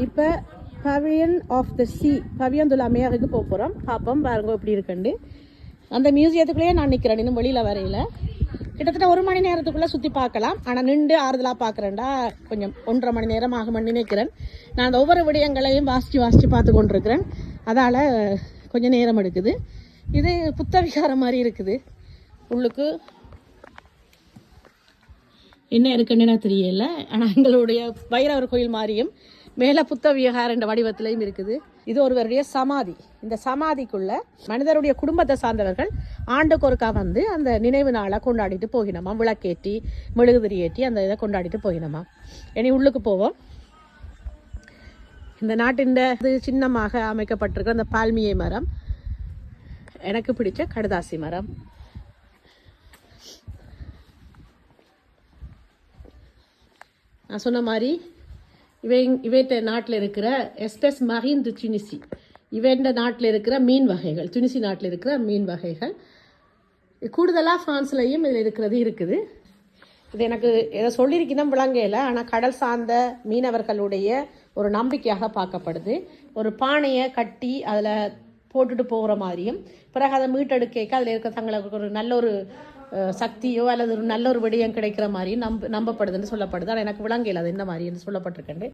இப்போ Paviyan of the C Paviyan து லா மேருக்கு போக போகிறோம். பார்ப்போம் பாருங்க எப்படி இருக்குண்டு. அந்த மியூசியத்துக்குள்ளேயே நான் நிற்கிறேன், இன்னும் வெளியில் வரையில். கிட்டத்தட்ட 1 மணி நேரத்துக்குள்ளே சுற்றி பார்க்கலாம். ஆனால் நின்று ஆறுதலாக பார்க்குறேன்டா கொஞ்சம் 1.5 மணி நேரம் ஆகும்னு நினைக்கிறேன். நான் அந்த ஒவ்வொரு விடயங்களையும் வாசித்து பார்த்து கொண்டிருக்கிறேன். அதால் கொஞ்சம் நேரம் எடுக்குது. இது புத்த விகாரம் மாதிரி இருக்குது. உள்ளுக்கு என்ன இருக்குன்னு எனக்கு தெரியல. ஆனால் எங்களுடைய பைரவர் கோயில் மாதிரியும் மேலே புத்த விகார என்ற வடிவத்திலையும் இருக்குது. இது ஒருவருடைய சமாதி. இந்த சமாதிக்குள்ள மனிதருடைய குடும்பத்தை சார்ந்தவர்கள் ஆண்டுக்கு ஒருக்கா வந்து அந்த நினைவு நாளை கொண்டாடிட்டு போகினோமா, விளக்கேற்றி மெழுகுதிரி ஏற்றி அந்த இதை கொண்டாடிட்டு போகினோமா. இனி உள்ளுக்கு போவோம். இந்த நாட்டின் சின்னமாக அமைக்கப்பட்டிருக்கிற அந்த பால்மியை மரம், எனக்கு பிடிச்ச கடுதாசி மரம். நான் சொன்ன மாதிரி இவைட்ட நாட்டில் இருக்கிற எஸ்பெஸ் மரீன் டு துனிசி, இவைண்ட நாட்டில் இருக்கிற மீன் வகைகள், துனிசி நாட்டில் இருக்கிற மீன் வகைகள். கூடுதலாக ஃப்ரான்ஸ்லையும் இதில் இருக்குது. இது எனக்கு எதை சொல்லியிருக்கணும் விளங்கையில். ஆனால் கடல் சார்ந்த மீனவர்களுடைய ஒரு நம்பிக்கையாக பார்க்கப்படுது. ஒரு பானையை கட்டி அதில் போட்டுட்டு போகிற மாதிரியும், பிறகு அதை மீட்டெடுக்க அதில் இருக்க தங்களுக்கு ஒரு நல்ல ஒரு சக்தியோ அல்லது ஒரு நல்ல ஒரு விடயம் கிடைக்கிற மாதிரியும் நம்பப்படுதுன்னு சொல்லப்படுது. ஆனால் எனக்கு விளங்கையில் அது என்ன மாதிரின்னு சொல்லப்பட்டிருக்கேன்.